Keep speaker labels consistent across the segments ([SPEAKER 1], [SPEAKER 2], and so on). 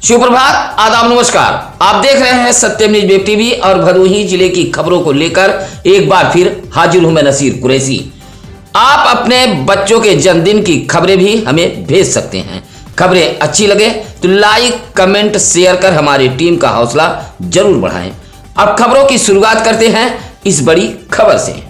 [SPEAKER 1] सुप्रभात, आदाब, नमस्कार। आप देख रहे हैं सत्यम न्यूज वेब टीवी और भदोही जिले की खबरों को लेकर एक बार फिर हाजिर हूं मैं नसीर कुरैशी। आप अपने बच्चों के जन्मदिन की खबरें भी हमें भेज सकते हैं। खबरें अच्छी लगे तो लाइक, कमेंट, शेयर कर हमारी टीम का हौसला जरूर बढ़ाएं। अब खबरों की शुरुआत करते हैं इस बड़ी खबर से।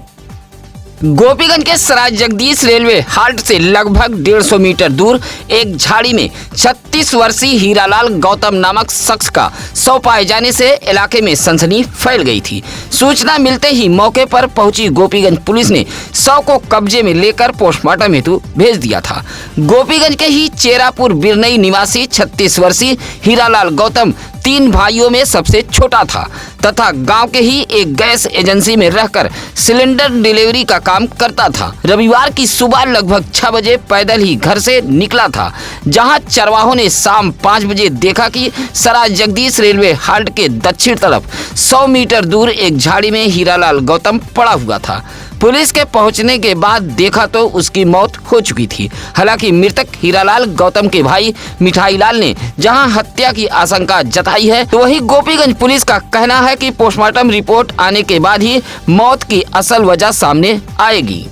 [SPEAKER 1] गोपीगंज के सराय जगदीश रेलवे हाल्ट से लगभग 150 मीटर दूर एक झाड़ी में 36 वर्षीय हीरालाल गौतम नामक शख्स का शव पाए जाने से इलाके में सनसनी फैल गई थी। सूचना मिलते ही मौके पर पहुंची गोपीगंज पुलिस ने शव को कब्जे में लेकर पोस्टमार्टम हेतु भेज दिया था। गोपीगंज के ही चेरापुर बिरनई निवासी 36 वर्षीय हीरालाल गौतम 3 भाइयों में सबसे छोटा था तथा गांव के ही एक गैस एजेंसी में रहकर सिलेंडर डिलीवरी का काम करता था। रविवार की सुबह लगभग 6 बजे पैदल ही घर से निकला था, जहां चरवाहों ने शाम 5 बजे देखा कि सराय जगदीश रेलवे हाल्ट के दक्षिण तरफ 100 मीटर दूर एक झाड़ी में हीरालाल गौतम पड़ा हुआ था। पुलिस के पहुंचने के बाद देखा तो उसकी मौत हो चुकी थी। हालांकि मृतक हीरालाल गौतम के भाई मिठाईलाल ने जहां हत्या की आशंका जताई है, तो वहीं गोपीगंज पुलिस का कहना है कि पोस्टमार्टम रिपोर्ट आने के बाद ही मौत की असल वजह सामने आएगी।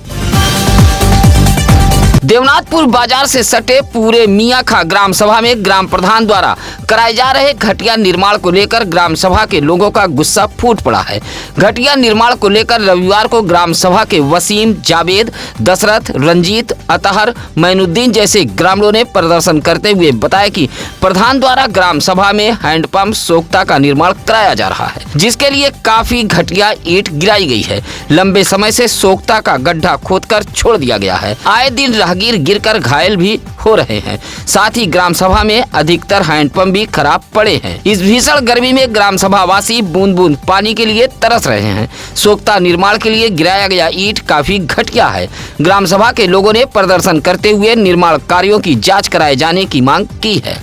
[SPEAKER 1] देवनाथपुर बाजार से सटे पूरे मियाखा ग्राम सभा में ग्राम प्रधान द्वारा कराए जा रहे घटिया निर्माण को लेकर ग्राम सभा के लोगों का गुस्सा फूट पड़ा है। घटिया निर्माण को लेकर रविवार को ग्राम सभा के वसीम, जावेद, दशरथ, रंजीत, अतहर, मैनुद्दीन जैसे ग्रामीणों ने प्रदर्शन करते हुए बताया कि प्रधान द्वारा ग्राम सभा में हैंडपंप सोख्ता का निर्माण कराया जा रहा है, जिसके लिए काफी घटिया ईंट गिराई गई है। लंबे समय से सोख्ता का गड्ढा खोदकर छोड़ दिया गया है। आए दिन राहगीर गिरकर घायल भी हो रहे हैं। साथ ही ग्राम सभा में अधिकतर हैंडपंप भी खराब पड़े हैं। इस भीषण गर्मी में ग्राम सभा वासी बूंद बूंद पानी के लिए तरस रहे हैं। सोख्ता निर्माण के लिए गिराया गया ईंट काफी घटिया है। ग्राम सभा के लोगों ने प्रदर्शन करते हुए निर्माण कार्यों की जांच कराए जाने की मांग की है।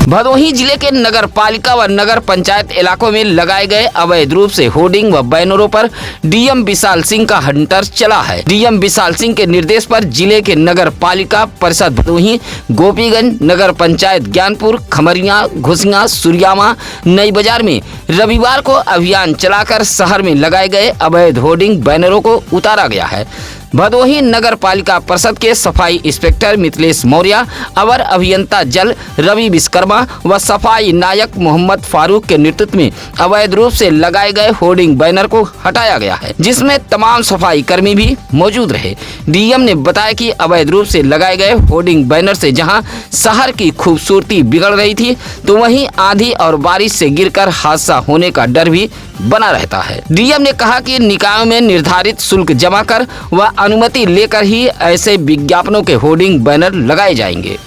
[SPEAKER 1] भदोही जिले के नगर पालिका व नगर पंचायत इलाकों में लगाए गए अवैध रूप से होर्डिंग व बैनरों पर डीएम विशाल सिंह का हंटर चला है। डीएम विशाल सिंह के निर्देश पर जिले के नगर पालिका परिषद भदोही, गोपीगंज, नगर पंचायत ज्ञानपुर, खमरिया, घुसिया, सुरियामा, नई बाजार में रविवार को अभियान चलाकर शहर में लगाए गए अवैध होर्डिंग बैनरों को उतारा गया है। भदोही नगर पालिका परिषद के सफाई इंस्पेक्टर मिथिलेश मौर्य, अवर अभियंता जल रवि विश्वकर्मा व सफाई नायक मोहम्मद फारूक के नेतृत्व में अवैध रूप से लगाए गए होर्डिंग बैनर को हटाया गया है, जिसमें तमाम सफाई कर्मी भी मौजूद रहे। डीएम ने बताया कि अवैध रूप से लगाए गए होर्डिंग बैनर से जहां शहर की खूबसूरती बिगड़ रही थी, तो वहीं आंधी और बारिश से गिरकर हादसा होने का डर भी बना रहता है। डीएम ने कहा कि निकायों में निर्धारित शुल्क जमा कर व अनुमति लेकर ही ऐसे विज्ञापनों के होर्डिंग बैनर लगाए जाएंगे।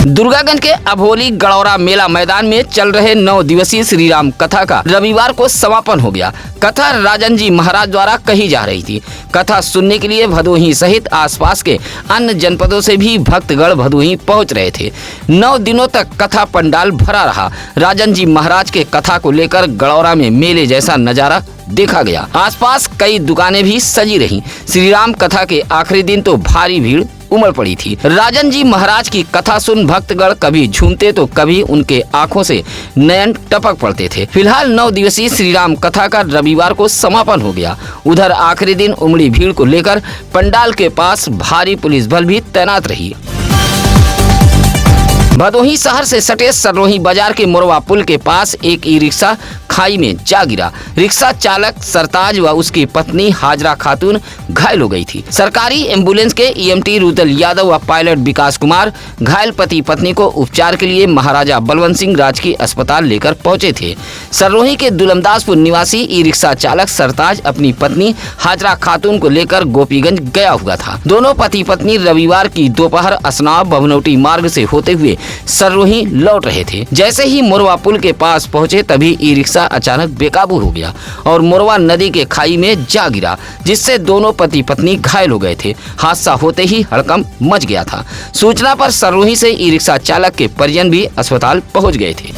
[SPEAKER 1] दुर्गागंज के अभोली गड़ौरा मेला मैदान में चल रहे 9 दिवसीय श्री राम कथा का रविवार को समापन हो गया। कथा राजन जी महाराज द्वारा कही जा रही थी। कथा सुनने के लिए भदोही सहित आसपास के अन्य जनपदों से भी भक्तगण भदोही पहुंच रहे थे। 9 दिनों तक कथा पंडाल भरा रहा। राजन जी महाराज के कथा को लेकर गड़ौरा में मेले जैसा नजारा देखा गया। आसपास कई दुकानें भी सजी रहीं। श्री राम कथा के आखिरी दिन तो भारी भीड़ उमड़ पड़ी थी। राजन जी महाराज की कथा सुन भक्तगण कभी झूमते तो कभी उनके आंखों से नयन टपक पड़ते थे। फिलहाल 9 दिवसीय श्री राम कथा का रविवार को समापन हो गया। उधर आखिरी दिन उमड़ी भीड़ को लेकर पंडाल के पास भारी पुलिस बल भी तैनात रही। भदोही शहर से सटे सररोही बाजार के मोरवा पुल के पास एक ई रिक्शा खाई में जा गिरा। रिक्शा चालक सरताज व उसकी पत्नी हाजरा खातून घायल हो गई थी। सरकारी एम्बुलेंस के ईएमटी रुदल यादव व पायलट विकास कुमार घायल पति पत्नी को उपचार के लिए महाराजा बलवंत सिंह राजकीय अस्पताल लेकर पहुंचे थे। सररोही के दुलमदासपुर निवासी ई रिक्शा चालक सरताज अपनी पत्नी हाजरा खातून को लेकर गोपीगंज गया हुआ था। दोनों पति पत्नी रविवार की दोपहर असनाव भवनोटी मार्ग से होते हुए सररोही लौट रहे थे। जैसे ही मोरवा पुल के पास पहुंचे तभी ई रिक्शा अचानक बेकाबू हो गया और मोरवा नदी के खाई में जा गिरा, जिससे दोनों पति पत्नी घायल हो गए थे। हादसा होते ही हड़कंप मच गया था। सूचना पर सररोही से ई रिक्शा चालक के परिजन भी अस्पताल पहुंच गए थे।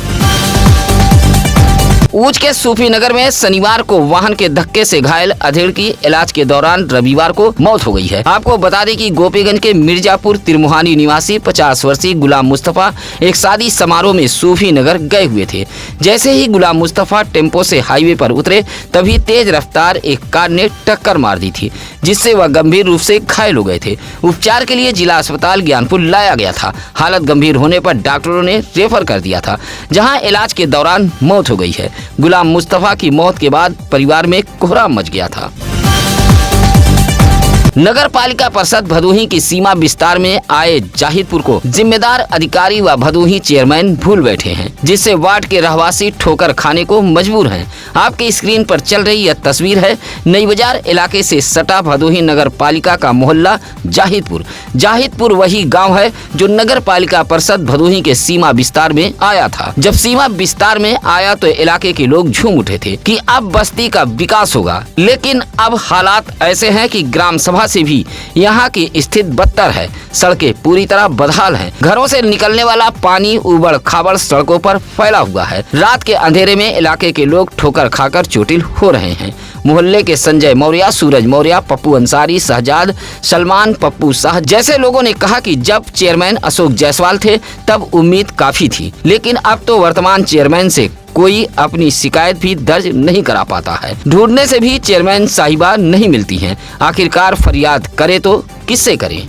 [SPEAKER 1] ऊंच के सूफी नगर में शनिवार को वाहन के धक्के से घायल अधेड़ की इलाज के दौरान रविवार को मौत हो गई है। आपको बता दें कि गोपीगंज के मिर्जापुर तिरमुहानी निवासी 50 वर्षीय गुलाम मुस्तफा एक शादी समारोह में सूफी नगर गए हुए थे। जैसे ही गुलाम मुस्तफा टेम्पो से हाईवे पर उतरे तभी तेज रफ्तार एक कार ने टक्कर मार दी थी, जिससे वह गंभीर रूप से घायल हो गए थे। उपचार के लिए जिला अस्पताल ज्ञानपुर लाया गया था। हालत गंभीर होने पर डॉक्टरों ने रेफर कर दिया था, जहां इलाज के दौरान मौत हो गई है। गुलाम मुस्तफा की मौत के बाद परिवार में कोहराम मच गया था। नगर पालिका परिषद भदोही की सीमा विस्तार में आए जाहिदपुर को जिम्मेदार अधिकारी व भदोही चेयरमैन भूल बैठे हैं, जिससे वार्ड के रहवासी ठोकर खाने को मजबूर हैं। आपकी स्क्रीन पर चल रही यह तस्वीर है नई बाजार इलाके से सटा भदोही नगर पालिका का मोहल्ला जाहिदपुर। जाहिदपुर वही गांव है जो नगर पालिका परिषद भदोही के सीमा विस्तार में आया था। जब सीमा विस्तार में आया तो इलाके के लोग झूम उठे थे कि अब बस्ती का विकास होगा, लेकिन अब हालात ऐसे हैं कि ग्राम सभा से भी यहाँ की स्थिति बदतर है। सड़कें पूरी तरह बदहाल हैं। घरों से निकलने वाला पानी उबड़ खाबड़ सड़कों पर फैला हुआ है। रात के अंधेरे में इलाके के लोग ठोकर खाकर चोटिल हो रहे हैं। मोहल्ले के संजय मौर्य, सूरज मौर्य, पप्पू अंसारी, शहजाद, सलमान, पप्पू शाह जैसे लोगों ने कहा कि जब चेयरमैन अशोक जायसवाल थे तब उम्मीद काफी थी, लेकिन अब तो वर्तमान चेयरमैन से कोई अपनी शिकायत भी दर्ज नहीं करा पाता है। ढूंढने से भी चेयरमैन साहिबा नहीं मिलती हैं। आखिरकार फरियाद करे तो किससे करें।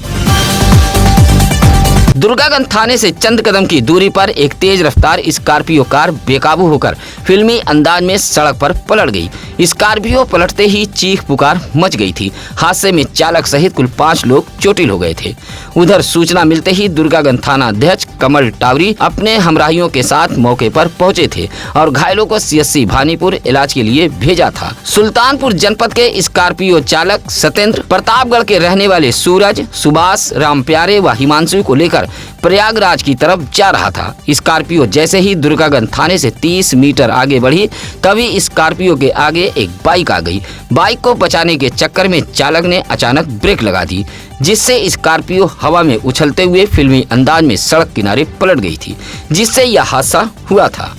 [SPEAKER 1] दुर्गागंज थाने से चंद कदम की दूरी पर एक तेज रफ्तार स्कॉर्पियो कार बेकाबू होकर फिल्मी अंदाज में सड़क पर पलट गई। स्कॉर्पियो पलटते ही चीख पुकार मच गई थी। हादसे में चालक सहित कुल 5 लोग चोटिल हो गए थे। उधर सूचना मिलते ही दुर्गागंज थाना अध्यक्ष कमल टावरी अपने हमराहियों के साथ मौके पर पहुंचे थे और घायलों को CSC भानीपुर इलाज के लिए भेजा था। सुल्तानपुर जनपद के स्कॉर्पियो चालक सत्येंद्र, प्रतापगढ़ के रहने वाले सूरज, सुभाष, राम प्यारे व हिमांशु को लेकर प्रयागराज की तरफ जा रहा था। स्कॉर्पियो जैसे ही दुर्गागंज थाने से 30 मीटर आगे बढ़ी तभी स्कॉर्पियो के आगे एक बाइक आ गई। बाइक को बचाने के चक्कर में चालक ने अचानक ब्रेक लगा दी, जिससे स्कॉर्पियो हवा में उछलते हुए फिल्मी अंदाज में सड़क किनारे पलट गई थी, जिससे यह हादसा हुआ था।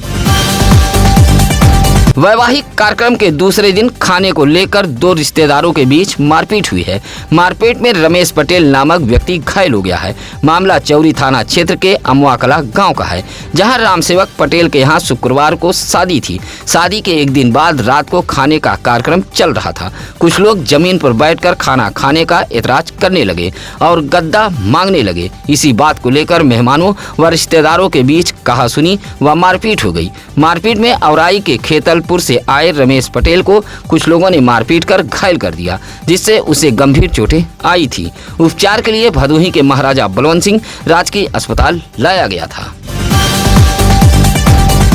[SPEAKER 1] वैवाहिक कार्यक्रम के दूसरे दिन खाने को लेकर 2 रिश्तेदारों के बीच मारपीट हुई है। मारपीट में रमेश पटेल नामक व्यक्ति घायल हो गया है। मामला चौरी थाना क्षेत्र के अमवा कला गांव का है, जहां रामसेवक पटेल के यहां शुक्रवार को शादी थी। शादी के एक दिन बाद रात को खाने का कार्यक्रम चल रहा था। कुछ लोग जमीन पर बैठकर खाना खाने का एतराज करने लगे और गद्दा मांगने लगे। इसी बात को लेकर मेहमानों व रिश्तेदारों के बीच कहासुनी व मारपीट हो गई। मारपीट में औराई के खेतल से आए रमेश पटेल को कुछ लोगों ने मारपीट कर घायल कर दिया, जिससे उसे गंभीर चोटें आई थी। उपचार के लिए भदोही के महाराजा बलवंत सिंह राजकीय अस्पताल लाया गया था।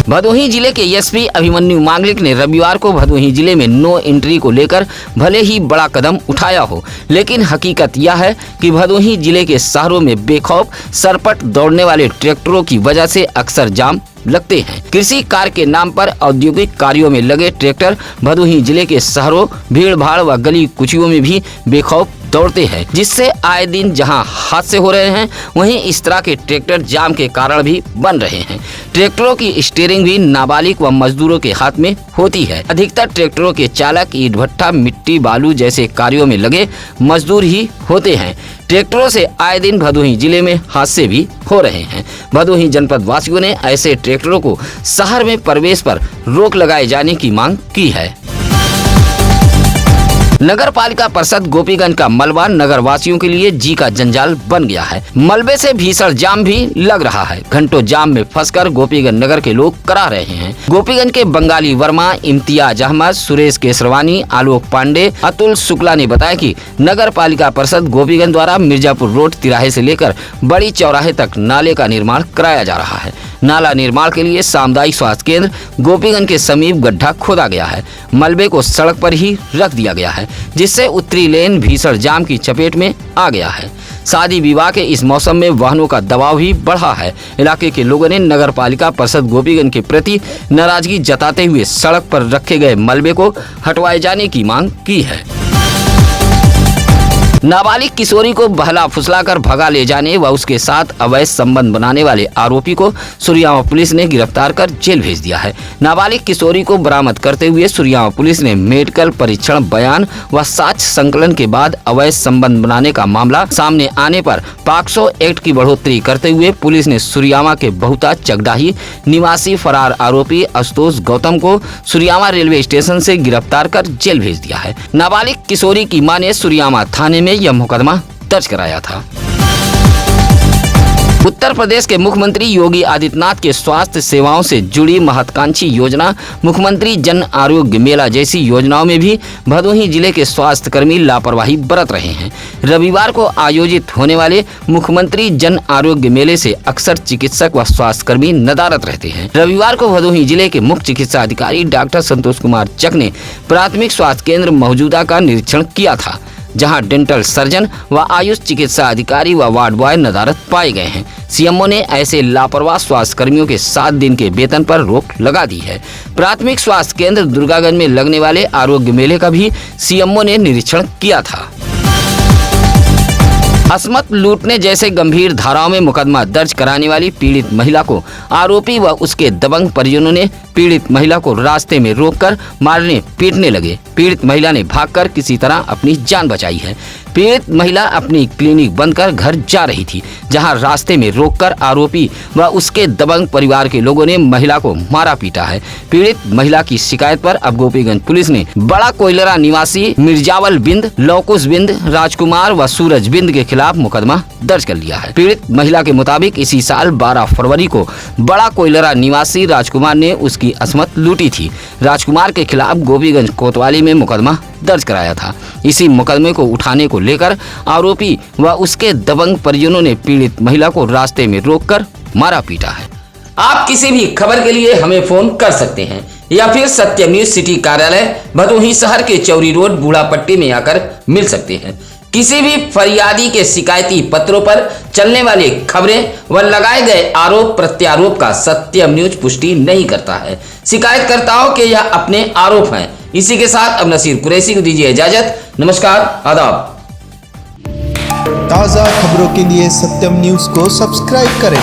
[SPEAKER 1] भदोही जिले के एसपी अभिमन्यु मांगलिक ने रविवार को भदोही जिले में नो एंट्री को लेकर भले ही बड़ा कदम उठाया हो, लेकिन हकीकत यह है कि भदोही जिले के शहरों में बेखौफ सरपट दौड़ने वाले ट्रैक्टरों की वजह से अक्सर जाम लगते हैं। कृषि कार्य के नाम पर औद्योगिक कार्यों में लगे ट्रैक्टर भदोही जिले के शहरों, भीड़ भाड़ व गली कुचियों में भी बेखौफ दौड़ते हैं, जिससे आए दिन जहां हादसे हो रहे हैं वहीं इस तरह के ट्रैक्टर जाम के कारण भी बन रहे हैं। ट्रैक्टरों की स्टीयरिंग भी नाबालिग व मजदूरों के हाथ में होती है। अधिकतर ट्रैक्टरों के चालक ईंट भट्ठा, मिट्टी बालू जैसे कार्यों में लगे मजदूर ही होते हैं। ट्रैक्टरों से आए दिन भदोही जिले में हादसे भी हो रहे हैं। भदोही जनपद वासियों ने ऐसे ट्रैक्टरों को शहर में प्रवेश पर रोक लगाए जाने की मांग की है। नगर पालिका परिषद गोपीगंज का मलबा नगर वासियों के लिए जी का जंजाल बन गया है। मलबे से भीषण जाम भी लग रहा है। घंटों जाम में फंसकर गोपीगंज नगर के लोग करा रहे हैं। गोपीगंज के बंगाली वर्मा, इम्तियाज अहमद, सुरेश केसरवानी, आलोक पांडे, अतुल शुक्ला ने बताया कि नगर पालिका परिषद गोपीगंज द्वारा मिर्जापुर रोड तिराहे से लेकर बड़ी चौराहे तक नाले का निर्माण कराया जा रहा है। नाला निर्माण के लिए सामुदायिक स्वास्थ्य केंद्र गोपीगंज के समीप गड्ढा खोदा गया है। मलबे को सड़क पर ही रख दिया गया है, जिससे उत्तरी लेन भीषण जाम की चपेट में आ गया है। शादी विवाह के इस मौसम में वाहनों का दबाव भी बढ़ा है। इलाके के लोगों ने नगर पालिका परिषद गोपीगंज के प्रति नाराजगी जताते हुए सड़क पर रखे गए मलबे को हटवाए जाने की मांग की है। नाबालिग किशोरी को बहला फुसलाकर भगा ले जाने व उसके साथ अवैध संबंध बनाने वाले आरोपी को सुरियामा पुलिस ने गिरफ्तार कर जेल भेज दिया है। नाबालिग किशोरी को बरामद करते हुए सुरियामा पुलिस ने मेडिकल परीक्षण, बयान व साक्ष्य संकलन के बाद अवैध संबंध बनाने का मामला सामने आने पर पॉक्सो एक्ट की बढ़ोतरी करते हुए पुलिस ने सुरियामा के बहुता चकडाही निवासी फरार आरोपी आशुतोष गौतम को सुरियामा रेलवे स्टेशन से गिरफ्तार कर जेल भेज दिया है। नाबालिग किशोरी की मां ने सुरियामा थाने में यह मुकदमा दर्ज कराया था। उत्तर प्रदेश के मुख्यमंत्री योगी आदित्यनाथ के स्वास्थ्य सेवाओं से जुड़ी महत्वाकांक्षी योजना मुख्यमंत्री जन आरोग्य मेला जैसी योजनाओं में भी भदोही जिले के स्वास्थ्य कर्मी लापरवाही बरत रहे हैं। रविवार को आयोजित होने वाले मुख्यमंत्री जन आरोग्य मेले से अक्सर चिकित्सक व स्वास्थ्य कर्मी नदारद रहते हैं। रविवार को भदोही जिले के मुख्य चिकित्सा अधिकारी डॉक्टर संतोष कुमार चक ने प्राथमिक स्वास्थ्य केंद्र मौजूदा का निरीक्षण किया था, जहां डेंटल सर्जन व आयुष चिकित्सा अधिकारी व वार्ड बॉय नदारद पाए गए हैं। सीएमओ ने ऐसे लापरवाह स्वास्थ्य कर्मियों के 7 दिन के वेतन पर रोक लगा दी है। प्राथमिक स्वास्थ्य केंद्र दुर्गागंज में लगने वाले आरोग्य मेले का भी सीएमओ ने निरीक्षण किया था। असमत लूटने जैसे गंभीर धाराओं में मुकदमा दर्ज कराने वाली पीड़ित महिला को आरोपी व उसके दबंग परिजनों ने पीड़ित महिला को रास्ते में रोककर मारने पीटने लगे। पीड़ित महिला ने भागकर किसी तरह अपनी जान बचाई है। पीड़ित महिला अपनी क्लिनिक बंद कर घर जा रही थी, जहां रास्ते में रोककर आरोपी व उसके दबंग परिवार के लोगों ने महिला को मारा पीटा है। पीड़ित महिला की शिकायत पर अब गोपीगंज पुलिस ने बड़ा कोयलरा निवासी मिर्जावल बिंद, लौकुश बिंद, राजकुमार व सूरज बिंद के खिलाफ मुकदमा दर्ज कर लिया है। पीड़ित महिला के मुताबिक इसी साल 12 फरवरी को बड़ा कोयलरा निवासी राजकुमार ने उसकी असमत लूटी थी। राजकुमार के खिलाफ गोपीगंज कोतवाली में मुकदमा दर्ज कराया था। इसी मुकदमे को उठाने को लेकर आरोपी व उसके दबंग परिजनों ने पीड़ित महिला को रास्ते में रोककर मारा पीटा है। आप किसी भी खबर के लिए हमें फोन कर सकते हैं या फिर सत्यम न्यूज सिटी कार्यालय भदोही शहर के चौरी रोड बूढ़ापट्टी में आकर मिल सकते हैं। किसी भी फरियादी के शिकायती पत्रों पर चलने वाली खबरें व लगाए गए आरोप प्रत्यारोप का सत्यम न्यूज पुष्टि नहीं करता है। शिकायतकर्ताओं के यह अपने आरोप हैं। इसी के साथ अब नसीर कुरैशी को दीजिए इजाजत। नमस्कार, आदाब।
[SPEAKER 2] ताज़ा खबरों के लिए सत्यम न्यूज को सब्सक्राइब करें।